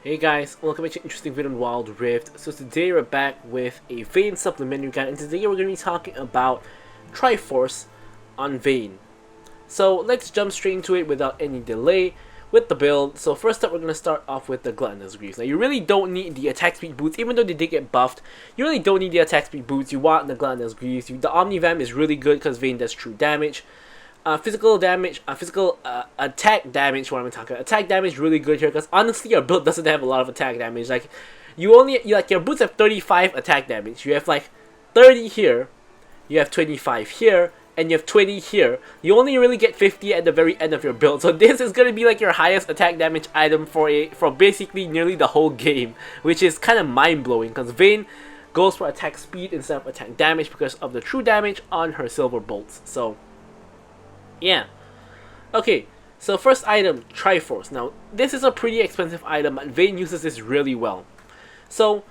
Hey guys, welcome back to an interesting video on Wild Rift. So today we're back with a Vayne supplementary guide, and today we're going to be talking about TRIFORCE on Vayne. So let's jump straight into it without any delay with the build. So first up, we're going to start off with the Gluttonous Greaves. Now you really don't need the attack speed boots, even though they did get buffed. You really don't need the attack speed boots. You want the Gluttonous Greaves. The Omnivamp is really good because Vayne does true damage. Physical damage, attack damage. What am I talking about? Attack damage really good here because honestly, your build doesn't have a lot of attack damage. Like, your boots have 35 attack damage. You have like 30 here, you have 25 here, and you have 20 here. You only really get 50 at the very end of your build. So this is gonna be like your highest attack damage item for basically nearly the whole game, which is kind of mind blowing because Vayne goes for attack speed instead of attack damage because of the true damage on her silver bolts. So yeah. Okay, so first item, TRIFORCE. Now, this is a pretty expensive item, but Vayne uses this really well. So,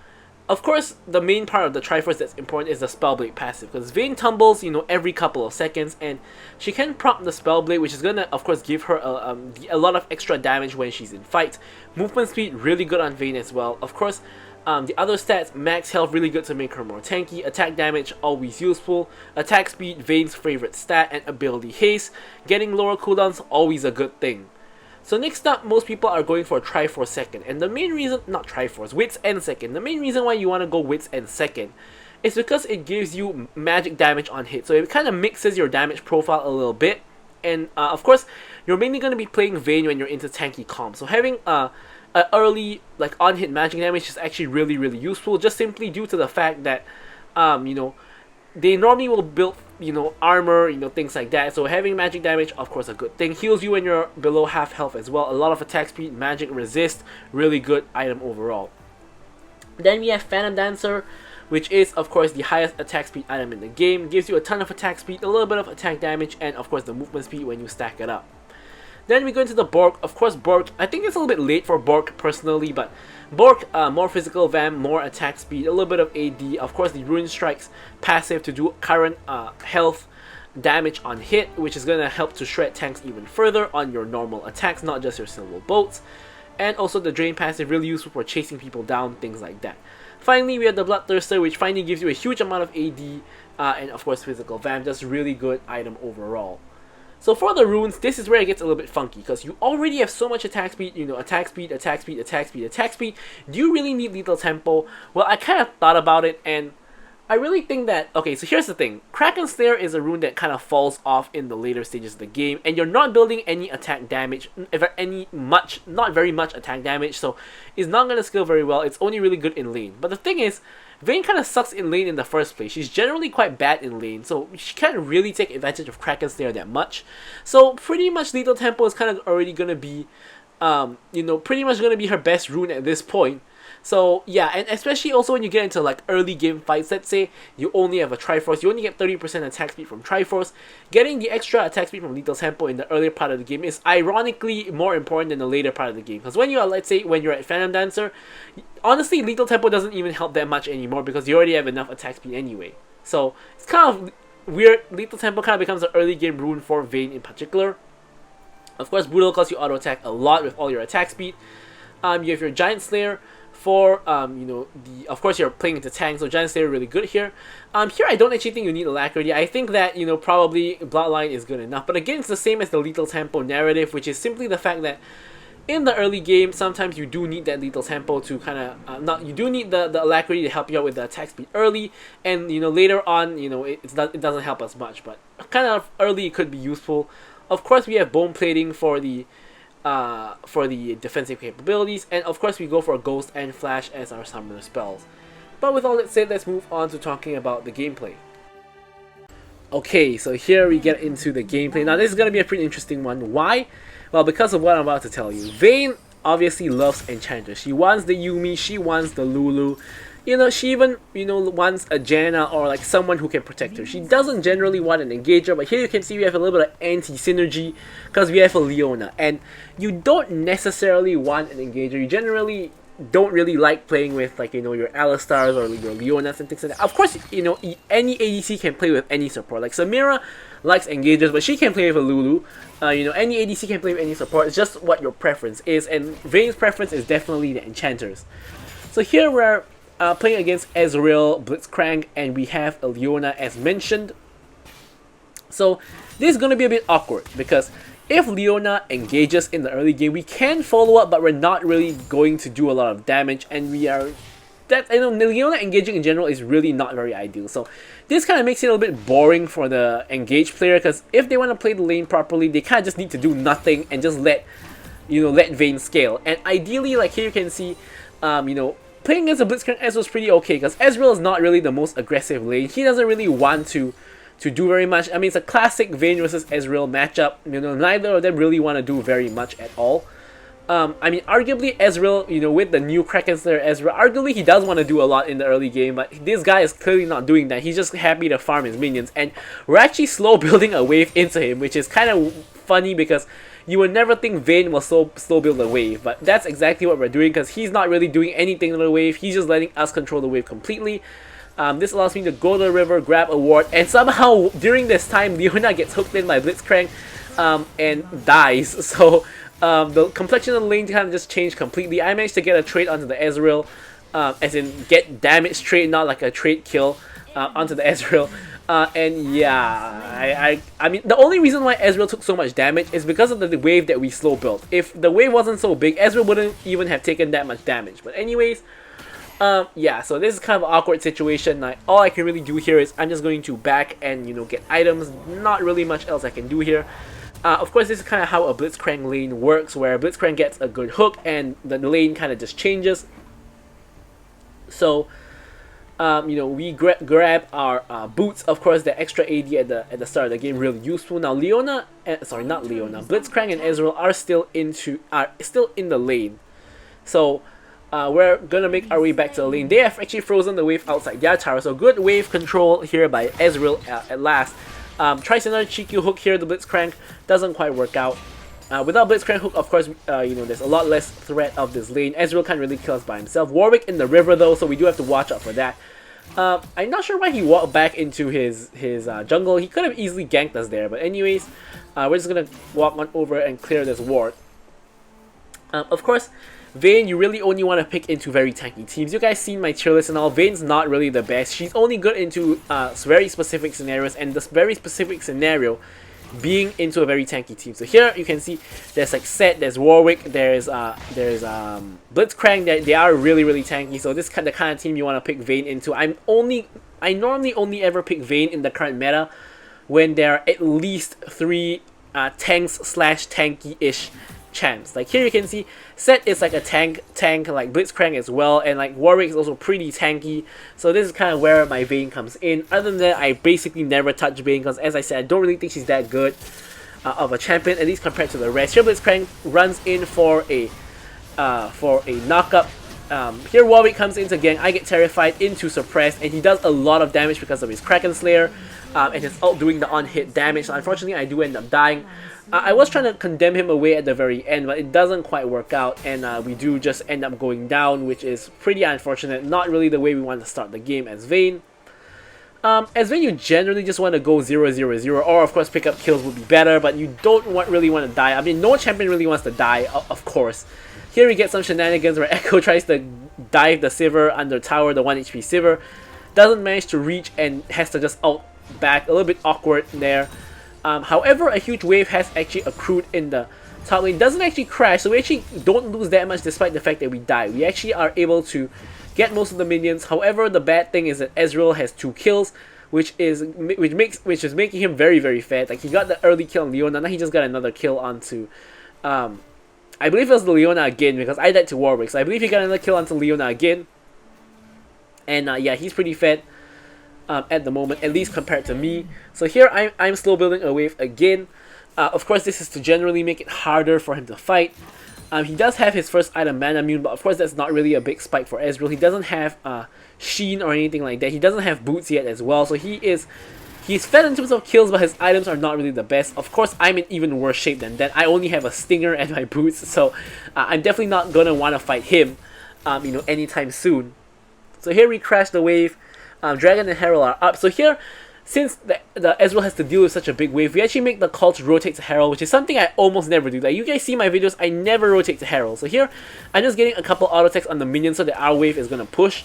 of course, the main part of the TRIFORCE that's important is the Spellblade passive, because Vayne tumbles, every couple of seconds, and she can prompt the Spellblade, which is gonna, of course, give her a lot of extra damage when she's in fight. Movement speed, really good on Vayne as well. Of course, the other stats, max health, really good to make her more tanky. Attack damage, always useful. Attack speed, Vayne's favorite stat. And ability haste, getting lower cooldowns, always a good thing. So next up, most people are going for TRIFORCE second. And the main reason, not TRIFORCE, Wits End second. The main reason why you want to go Wits End second is because it gives you magic damage on hit. So it kind of mixes your damage profile a little bit. And of course, you're mainly going to be playing Vayne when you're into tanky comp. So having early on hit magic damage is actually really useful, just simply due to the fact that they normally will build armor, things like that. So having magic damage, of course, a good thing. Heals you when you're below half health as well. A lot of attack speed, magic resist, really good item overall. Then we have Phantom Dancer, which is of course the highest attack speed item in the game. Gives you a ton of attack speed, a little bit of attack damage, and of course the movement speed when you stack it up. Then we go into the Bork. Of course, Bork, I think it's a little bit late for Bork personally, but Bork, more physical vamp, more attack speed, a little bit of AD. Of course, the Rune Strikes passive to do current health damage on hit, which is going to help to shred tanks even further on your normal attacks, not just your silver bolts. And also the Drain passive, really useful for chasing people down, things like that. Finally, we have the Bloodthirster, which finally gives you a huge amount of AD, and of course physical vamp, just really good item overall. So for the runes, this is where it gets a little bit funky, because you already have so much attack speed, attack speed, attack speed, attack speed, attack speed. Do you really need lethal tempo? Well, I kind of thought about it, and I really think that, okay, so here's the thing. Kraken Slayer is a rune that kind of falls off in the later stages of the game, and you're not building any attack damage, not very much attack damage, so it's not going to scale very well. It's only really good in lane. But the thing is, Vayne kind of sucks in lane in the first place. She's generally quite bad in lane, so she can't really take advantage of Kraken Slayer that much. So pretty much lethal tempo is kind of already going to be, pretty much going to be her best rune at this point. So yeah, and especially also when you get into early game fights, let's say you only have a TRIFORCE, you only get 30% attack speed from TRIFORCE, getting the extra attack speed from lethal tempo in the earlier part of the game is ironically more important than the later part of the game. Because when you are, let's say, when you're at Phantom Dancer, honestly lethal tempo doesn't even help that much anymore because you already have enough attack speed anyway. So it's kind of weird. Lethal tempo kind of becomes an early game rune for Vayne in particular. Of course, Brutal costs you auto attack a lot with all your attack speed. You have your Giant Slayer. For of course you're playing into tank, so Giant Slayer really good here. Here I don't actually think you need Alacrity. I think that probably Bloodline is good enough. But again, it's the same as the lethal tempo narrative, which is simply the fact that in the early game sometimes you do need that lethal tempo to kind of you do need the Alacrity to help you out with the attack speed early, and later on it doesn't help as much. But kind of early it could be useful. Of course we have Bone Plating for the defensive capabilities, and of course we go for Ghost and Flash as our summoner spells. But with all that said, let's move on to talking about the gameplay. Okay, so here we get into the gameplay. Now this is going to be a pretty interesting one. Why? Well, because of what I'm about to tell you. Vayne obviously loves enchanters. She wants the Yuumi, she wants the Lulu. She even, wants a Janna or someone who can protect her. She doesn't generally want an engager, but here you can see we have a little bit of anti-synergy because we have a Leona. And you don't necessarily want an engager. You generally don't really like playing with your Alistars or your Leonas and things like that. Of course, any ADC can play with any support. Like Samira, likes engagers, but she can play with a Lulu. You know, any ADC can play with any support. It's just what your preference is, and Vayne's preference is definitely the enchanters. So here we're playing against Ezreal, Blitzcrank, and we have a Leona as mentioned. So this is going to be a bit awkward because if Leona engages in the early game, we can follow up, but we're not really going to do a lot of damage, and we are... Leona engaging in general is really not very ideal. So this kind of makes it a little bit boring for the engaged player, because if they want to play the lane properly, they kind of just need to do nothing and just let Vayne scale. And ideally, like here you can see, playing against a Blitzcrank Ezreal is pretty okay, because Ezreal is not really the most aggressive lane. He doesn't really want to do very much. I mean, it's a classic Vayne versus Ezreal matchup. Neither of them really want to do very much at all. I mean, arguably Ezreal, with the new Kraken Slayer Ezreal, arguably he does want to do a lot in the early game, but this guy is clearly not doing that. He's just happy to farm his minions, and we're actually slow building a wave into him, which is kind of funny because you would never think Vayne will slow build a wave, but that's exactly what we're doing, because he's not really doing anything to the wave. He's just letting us control the wave completely. This allows me to go to the river, grab a ward, and somehow during this time Leona gets hooked in by Blitzcrank and dies. So the complexion of the lane kind of just changed completely. I managed to get a trade onto the Ezreal, as in get damage trade, not like a trade kill onto the Ezreal. And yeah, I mean, the only reason why Ezreal took so much damage is because of the wave that we slow built. If the wave wasn't so big, Ezreal wouldn't even have taken that much damage. But anyways, yeah, so this is kind of an awkward situation. Like, all I can really do here is I'm just going to back and, get items. Not really much else I can do here. Of course, this is kind of how a Blitzcrank lane works, where Blitzcrank gets a good hook and the lane kind of just changes. So, we grab our boots. Of course, the extra AD at the start of the game, really useful. Now, Blitzcrank and Ezreal are still in the lane. So, we're gonna make our way back to the lane. They have actually frozen the wave outside their tower, so good wave control here by Ezreal at last. Tries another cheeky hook here, the Blitzcrank doesn't quite work out. Without Blitzcrank hook, of course, there's a lot less threat of this lane. Ezreal can't really kill us by himself. Warwick in the river though, so we do have to watch out for that. I'm not sure why he walked back into his jungle. He could have easily ganked us there, but anyways, we're just gonna walk on over and clear this ward. Of course, Vayne, you really only want to pick into very tanky teams. You guys seen my tier list and all. Vayne's not really the best. She's only good into very specific scenarios, and this very specific scenario being into a very tanky team. So here you can see there's like Set, there's Warwick, there's Blitzcrank. They are really tanky. So this is the kind of team you want to pick Vayne into. I normally only ever pick Vayne in the current meta when there are at least 3 tanks / tanky-ish champs. Like here you can see Set is like a tank like Blitzcrank as well, and like Warwick is also pretty tanky. So this is kind of where my Vayne comes in. Other than that, I basically never touch Vayne because, as I said, I don't really think she's that good of a champion, at least compared to the rest. Here Blitzcrank runs in for a knockup. Here Warwick comes into gang. I get terrified into suppressed, and he does a lot of damage because of his Kraken Slayer and his ult doing the on-hit damage. So unfortunately, I do end up dying. I was trying to condemn him away at the very end, but it doesn't quite work out, and we do just end up going down, which is pretty unfortunate. Not really the way we want to start the game as Vayne. As Vayne, you generally just want to go 0-0-0, or of course pick up kills would be better, but you don't really want to die. I mean, no champion really wants to die, of course. Here we get some shenanigans where Echo tries to dive the Sivir under tower, the 1 HP Sivir. Doesn't manage to reach and has to just ult back. A little bit awkward there. However, a huge wave has actually accrued in the top lane. Doesn't actually crash, so we actually don't lose that much despite the fact that we die. We actually are able to get most of the minions. However, the bad thing is that Ezreal has 2 kills, which is making him very fat. Like, he got the early kill on Leona, now he just got another kill onto I believe it was the Leona again, because I died to Warwick, so I believe he got another kill onto Leona again. And yeah, he's pretty fat at the moment, at least compared to me. So here I'm slow building a wave again. Of course, this is to generally make it harder for him to fight. He does have his first item, Mana Immune, but of course that's not really a big spike for Ezreal. He doesn't have Sheen or anything like that. He doesn't have boots yet as well, so he's fed in terms of kills, but his items are not really the best. Of course, I'm in even worse shape than that. I only have a Stinger and my boots, so I'm definitely not gonna want to fight him, anytime soon. So here we crash the wave. Dragon and Herald are up. So here, since the Ezreal has to deal with such a big wave, we actually make the call to rotate to Herald, which is something I almost never do. Like, you guys see my videos, I never rotate to Herald. So here, I'm just getting a couple auto attacks on the minions so that our wave is going to push.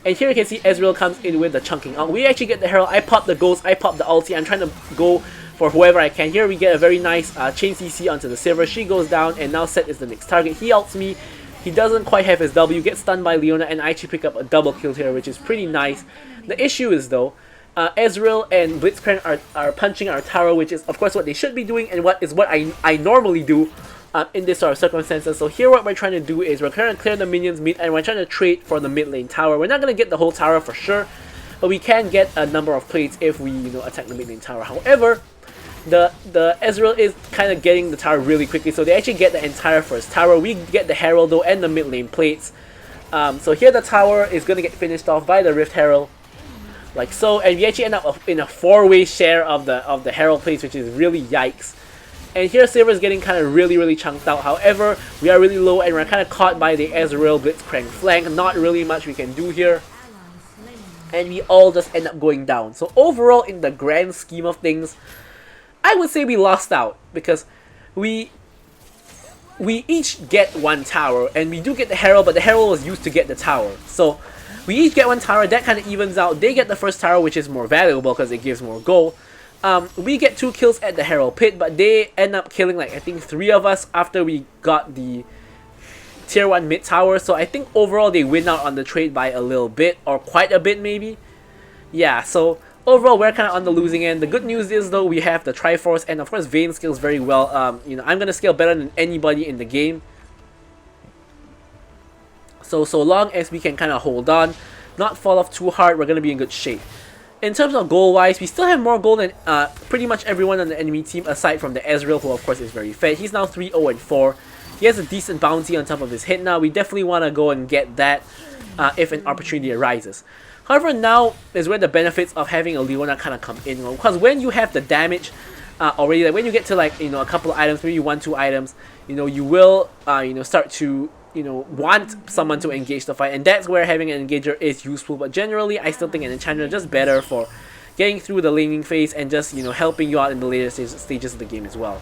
And here you can see Ezreal comes in with the chunking out. We actually get the Herald, I pop the Ghost, I pop the ulti, I'm trying to go for whoever I can. Here we get a very nice chain CC onto the Sivir. She goes down, and now Set is the next target. He ults me. He doesn't quite have his W, gets stunned by Leona, and I actually pick up a double kill here, which is pretty nice. The issue is, though, Ezreal and Blitzcrank are punching our tower, which is, of course, what they should be doing, and what I normally do in this sort of circumstances. So here what we're trying to do is we're trying to clear the minions mid, and we're trying to trade for the mid lane tower. We're not going to get the whole tower for sure, but we can get a number of plates if we, attack the mid lane tower. However, the Ezreal is kind of getting the tower really quickly, so they actually get the entire first tower. We get the Herald though and the mid lane plates. So here the tower is going to get finished off by the Rift Herald, like so, and we actually end up in a 4-way share of the Herald plates, which is really yikes. And here Sivir is getting kind of really chunked out. However, we are really low and we're kind of caught by the Ezreal Blitzcrank flank. Not really much we can do here. And we all just end up going down. So overall, in the grand scheme of things, I would say we lost out. Because we each get one tower. And we do get the Herald, but the Herald was used to get the tower. So we each get one tower. That kind of evens out. They get the first tower, which is more valuable because it gives more gold. We get 2 kills at the Herald Pit, but they end up killing, like, I think 3 of us after we got the tier 1 mid tower. So I think overall they win out on the trade by a little bit, or quite a bit maybe. Yeah, so overall we're kind of on the losing end. The good news is though, we have the Triforce, and of course Vayne scales very well. I'm going to scale better than anybody in the game. So long as we can kind of hold on, not fall off too hard, we're going to be in good shape. In terms of goal-wise, we still have more gold than pretty much everyone on the enemy team, aside from the Ezreal, who of course is very fed. He's now 3-0-4. He has a decent bounty on top of his hit now. We definitely want to go and get that if an opportunity arises. However, now is where the benefits of having a Leona kind of come in. Because when you have the damage already, like when you get to like, a couple of items, maybe 1-2 items, you will, start to want someone to engage the fight, and that's where having an engager is useful. But generally, I still think an enchanter is just better for getting through the laning phase and just helping you out in the later stages of the game as well.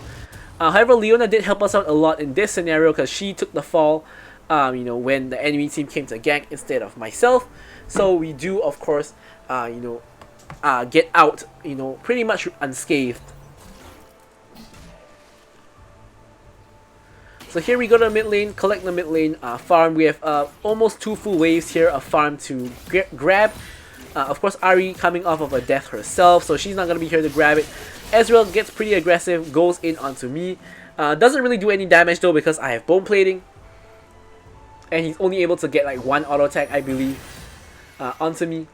However, Leona did help us out a lot in this scenario because she took the fall, when the enemy team came to gank instead of myself. So we do, of course, get out, pretty much unscathed. So here we go to the mid lane, collect the mid lane farm. We have almost 2 full waves here of farm to grab. Of course, Ahri coming off of a death herself, so she's not going to be here to grab it. Ezreal gets pretty aggressive, goes in onto me. Doesn't really do any damage though because I have bone plating. And he's only able to get like 1 auto attack, I believe, onto me.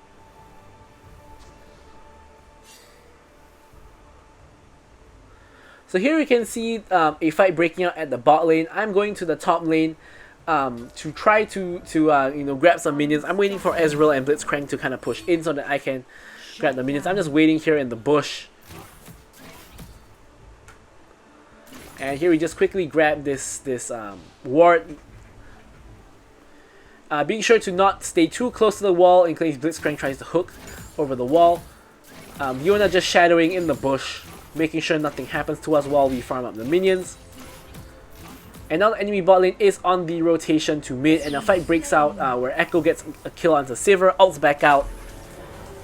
So here we can see a fight breaking out at the bot lane. I'm going to the top lane to try to grab some minions. I'm waiting for Ezreal and Blitzcrank to kind of push in so that I can grab the minions. I'm just waiting here in the bush. And here we just quickly grab this ward. Being sure to not stay too close to the wall in case Blitzcrank tries to hook over the wall. Leona just shadowing in the bush, making sure nothing happens to us while we farm up the minions. And now the enemy bot lane is on the rotation to mid, and a fight breaks out where Echo gets a kill onto Sivir, ults back out,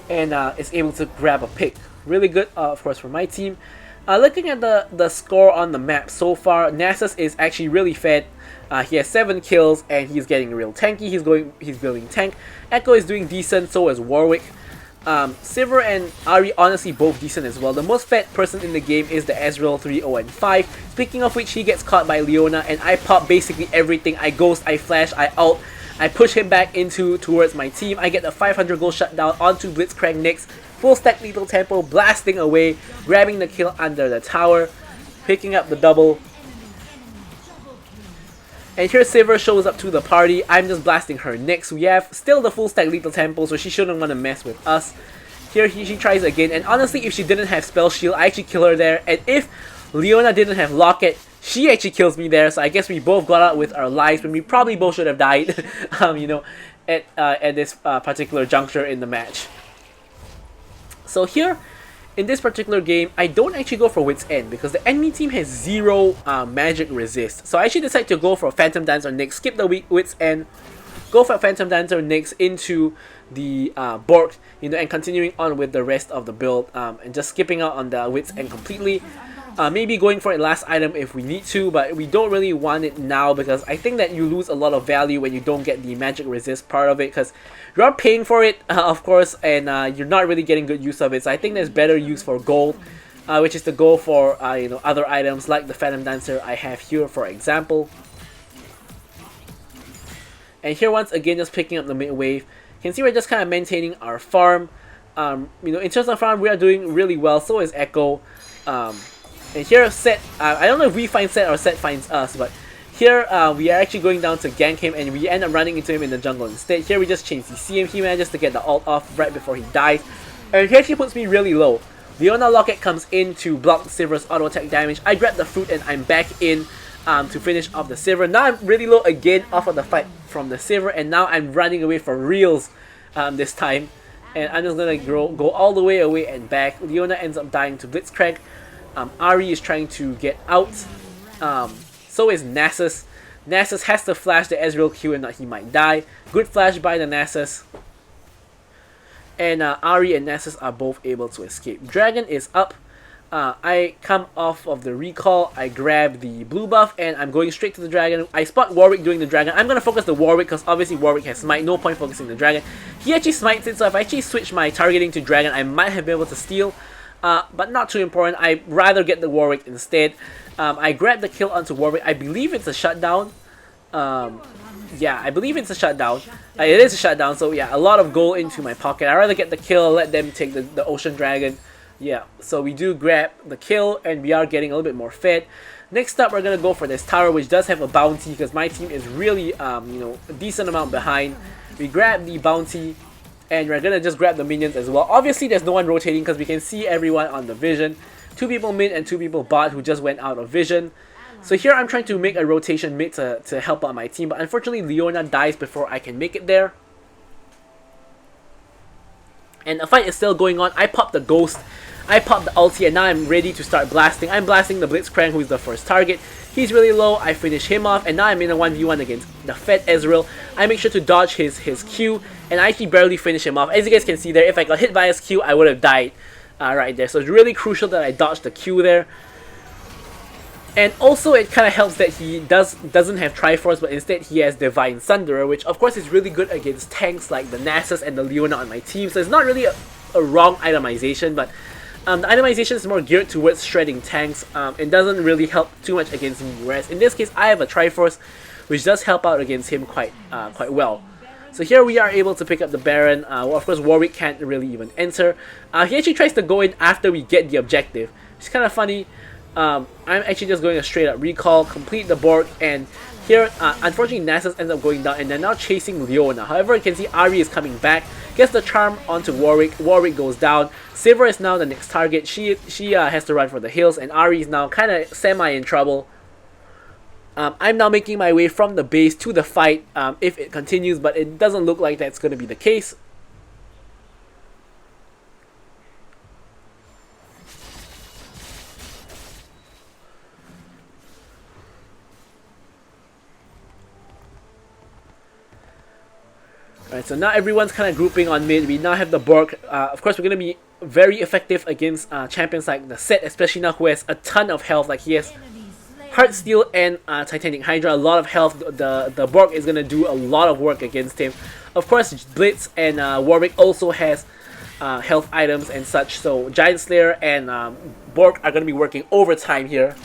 and is able to grab a pick. Really good, of course, for my team. Looking at the score on the map so far, Nasus is actually really fed. He has 7 kills and he's getting real tanky. He's building tank. Echo is doing decent, so is Warwick. Sivir and Ahri honestly both decent as well. The most fed person in the game is the Ezreal 3-0-5. Speaking of which, he gets caught by Leona and I pop basically everything. I ghost, I flash, I ult. I push him back towards my team. I get the 500 gold shutdown onto Blitzcrank next. Full stack lethal tempo, blasting away, grabbing the kill under the tower, picking up the double. And here Sivir shows up to the party. I'm just blasting her next. We have still the full stack lethal tempo, so she shouldn't want to mess with us. Here she tries again, and honestly if she didn't have spell shield, I actually kill her there. And if Leona didn't have locket, she actually kills me there. So I guess we both got out with our lives when we probably both should have died, at this particular juncture in the match. So here in this particular game, I don't actually go for Wit's End because the enemy team has 0 magic resist. So I actually decide to go for Phantom Dancer next, skip the Wit's End, go for Phantom Dancer next into the Bork, you know, and continuing on with the rest of the build, and just skipping out on the Wit's End completely. Maybe going for a last item if we need to, but we don't really want it now because I think that you lose a lot of value when you don't get the magic resist part of it, because you are paying for it, of course, and you're not really getting good use of it. So I think there's better use for gold, which is to go for you know, other items like the Phantom Dancer I have here, for example. And here once again, just picking up the mid wave. You can see we're just kind of maintaining our farm. You know, in terms of farm, we are doing really well. So is Echo. And here Set, I don't know if we find Set or Set finds us, but here we are actually going down to gank him, and we end up running into him in the jungle instead. Here we just change CC him. He manages to get the ult off right before he dies. And here she puts me really low. Leona Locket comes in to block Sivir's auto attack damage. I grab the fruit and I'm back in to finish off the Sivir. Now I'm really low again off of the fight from the Sivir, and now I'm running away for reals this time. And I'm just gonna go all the way away and back. Leona ends up dying to Blitzcrank. Ahri is trying to get out. So is Nasus. Nasus has to flash the Ezreal Q and he might die. Good flash by the Nasus. And Ahri and Nasus are both able to escape. Dragon is up. I come off of the recall. I grab the blue buff and I'm going straight to the dragon. I spot Warwick doing the dragon. I'm going to focus the Warwick because obviously Warwick has smite. No point focusing the dragon. He actually smites it, so if I actually switch my targeting to dragon, I might have been able to steal. But not too important. I'd rather get the Warwick instead. I grab the kill onto Warwick. I believe it's a shutdown. Yeah, I believe it's a shutdown. It is a shutdown, so yeah, a lot of gold into my pocket. I'd rather get the kill, let them take the Ocean Dragon. Yeah, so we do grab the kill, and we are getting a little bit more fed. Next up, we're going to go for this tower, which does have a bounty, because my team is really, you know, a decent amount behind. We grab the bounty, and we're going to just grab the minions as well. Obviously, there's no one rotating, because we can see everyone on the vision. 2 people mid and 2 people bot who just went out of vision. So here I'm trying to make a rotation mid to help out my team, but unfortunately Leona dies before I can make it there. And the fight is still going on. I pop the ghost, I pop the ulti, and now I'm ready to start blasting. I'm blasting the Blitzcrank, who is the first target. He's really low, I finish him off, and now I'm in a 1v1 against the fed Ezreal. I make sure to dodge his Q, and I actually barely finish him off. As you guys can see there, if I got hit by his Q, I would have died right there. So it's really crucial that I dodged the Q there. And also it kind of helps that he doesn't have Triforce, but instead he has Divine Thunderer, which of course is really good against tanks like the Nasus and the Leona on my team. So it's not really a wrong itemization, but the itemization is more geared towards shredding tanks. It doesn't really help too much against me, whereas in this case I have a Triforce, which does help out against him quite well. So here we are able to pick up the Baron. Well, of course Warwick can't really even enter. He actually tries to go in after we get the objective, which is kind of funny. I'm actually just going a straight up recall, complete the Borg, and here unfortunately Nasus ends up going down, and they're now chasing Leona. However, you can see Ahri is coming back, gets the charm onto Warwick. Warwick goes down. Sivir is now the next target. She has to run for the hills, and Ahri is now kind of semi in trouble. I'm now making my way from the base to the fight if it continues, but it doesn't look like that's going to be the case. Alright, so now everyone's kind of grouping on mid. We now have the Bork. Of course, we're going to be very effective against champions like the Set, especially now who has a ton of health. Like he has Heartsteel and Titanic Hydra, a lot of health. The Bork is going to do a lot of work against him. Of course, Blitz and Warwick also has health items and such. So Giant Slayer and Bork are going to be working overtime here.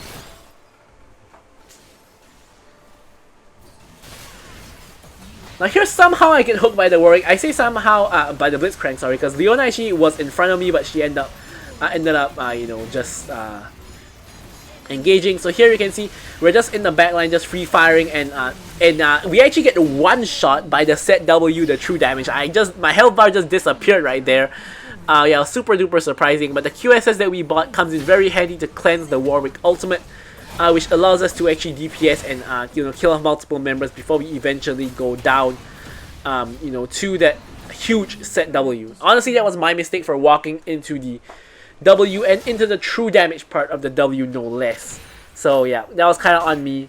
Now here somehow I get hooked by the Warwick. I say somehow by the Blitzcrank, sorry, because Leona actually was in front of me, but she ended up you know, just engaging. So here you can see we're just in the backline, just free firing, and we actually get one shot by the Set W, the true damage. My health bar just disappeared right there. Yeah, super duper surprising. But the QSS that we bought comes in very handy to cleanse the Warwick ultimate. Which allows us to actually DPS and you know, kill off multiple members before we eventually go down, you know, to that huge Set W. Honestly, that was my mistake for walking into W and into the true damage part of the W, no less. So yeah, that was kind of on me.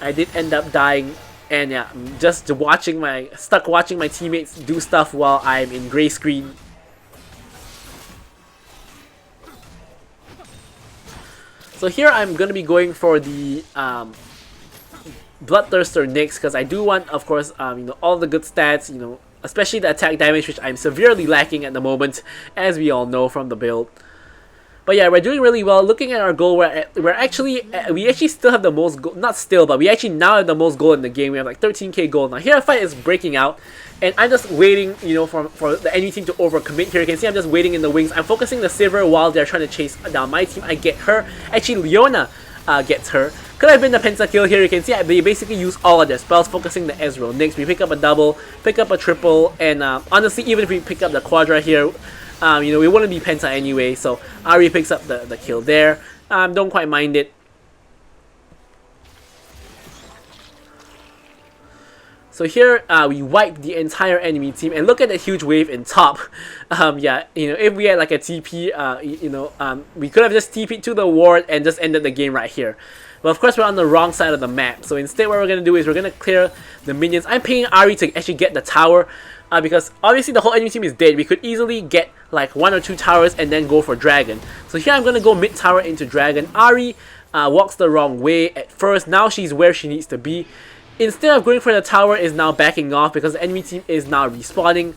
I did end up dying, and yeah, I'm just watching my teammates do stuff while I'm in gray screen. So here I'm gonna be going for the Bloodthirster next, because I do want, of course, you know, all the good stats, you know, especially the attack damage, which I'm severely lacking at the moment, as we all know from the build. But yeah, we're doing really well. Looking at our goal, we actually still have the most gold. Not still, but we actually now have the most gold in the game. We have like 13k gold now. Here, a fight is breaking out, and I'm just waiting, you know, for the enemy team to overcommit. Here you can see I'm just waiting in the wings. I'm focusing the Sivir while they're trying to chase down my team. I get her. Actually, Leona gets her. Could have been the pentakill here. You can see they basically use all of their spells, focusing the Ezreal. Next, we pick up a double, pick up a triple, and honestly, even if we pick up the quadra here, you know, we wouldn't be penta anyway. So Ahri picks up the kill there. Don't quite mind it. So here, we wipe the entire enemy team, and look at that huge wave in top. Yeah, you know, if we had like a TP, you know, we could have just TP'd to the ward and just ended the game right here. But of course, we're on the wrong side of the map. So instead, what we're gonna do is we're gonna clear the minions. I'm paying Ahri to actually get the tower, because obviously the whole enemy team is dead. We could easily get like 1 or 2 towers and then go for dragon. So here I'm gonna go mid tower into dragon. Ahri walks the wrong way at first. Now she's where she needs to be. Instead of going for the tower, is now backing off because the enemy team is now respawning.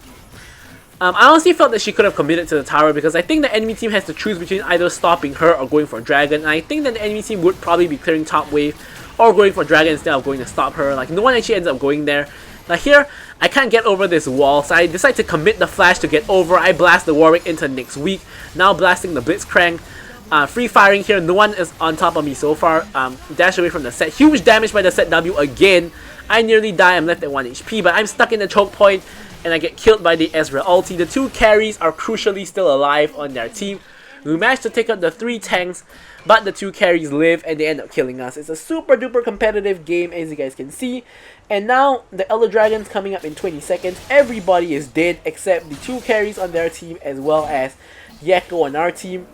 I honestly felt that she could have committed to the tower, because I think the enemy team has to choose between either stopping her or going for dragon. And I think that the enemy team would probably be clearing top wave or going for dragon instead of going to stop her. Like, no one actually ends up going there. Now here, I can't get over this wall, so I decide to commit the flash to get over. I blast the Warwick into next week. Now blasting the Blitzcrank. Free firing here, no one is on top of me so far. Dash away from the set. Huge damage by the set W again. I nearly die, I'm left at 1 HP, but I'm stuck in the choke point, and I get killed by the Ezreal ulti. The 2 carries are crucially still alive on their team. We managed to take out the 3 tanks, but the 2 carries live, and they end up killing us. It's a super duper competitive game, as you guys can see. And now, the Elder Dragon's coming up in 20 seconds. Everybody is dead, except the 2 carries on their team, as well as Yeko on our team.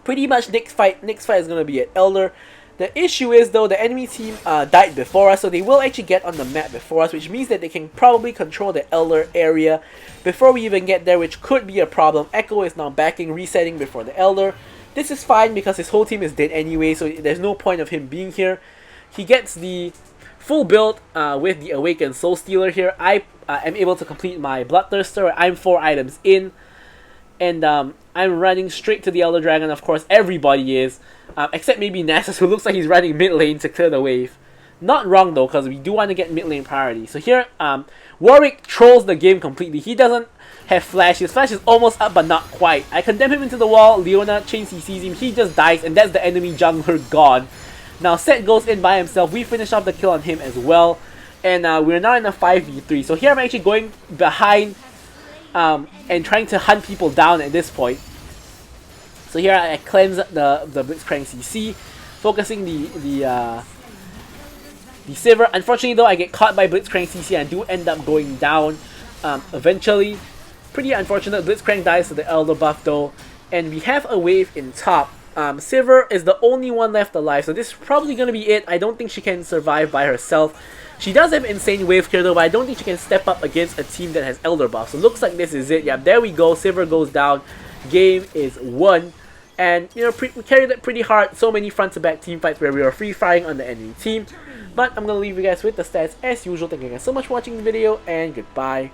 Pretty much next fight is going to be at Elder. The issue is, though, the enemy team died before us, so they will actually get on the map before us, which means that they can probably control the Elder area before we even get there, which could be a problem. Echo is now backing, resetting before the Elder. This is fine because his whole team is dead anyway, so there's no point of him being here. He gets the full build with the Awakened Soul Stealer here. I am able to complete my Bloodthirster. I'm 4 items in. And I'm running straight to the Elder Dragon. Of course, everybody is. Except maybe Nasus, who looks like he's running mid lane to clear the wave. Not wrong though, because we do want to get mid lane priority. So here, Warwick trolls the game completely. He doesn't have flash. His flash is almost up, but not quite. I condemn him into the wall. Leona chains, he sees him. He just dies, and that's the enemy jungler gone. Now Seth goes in by himself. We finish off the kill on him as well. And we're now in a 5v3. So here I'm actually going behind and trying to hunt people down at this point. So here I cleanse the Blitzcrank CC, focusing the Sivir. Unfortunately though, I get caught by Blitzcrank CC and do end up going down eventually. Pretty unfortunate. Blitzcrank dies to the Elder buff though, and we have a wave in top. Sivir is the only one left alive, so this is probably going to be it. I don't think she can survive by herself. She does have insane wave clear though, but I don't think she can step up against a team that has Elder buff. So looks like this is it. Yeah, there we go. Sivir goes down. Game is won. And, you know, we carried it pretty hard. So many front-to-back team fights where we were free-firing on the enemy team. But I'm going to leave you guys with the stats as usual. Thank you guys so much for watching the video, and goodbye.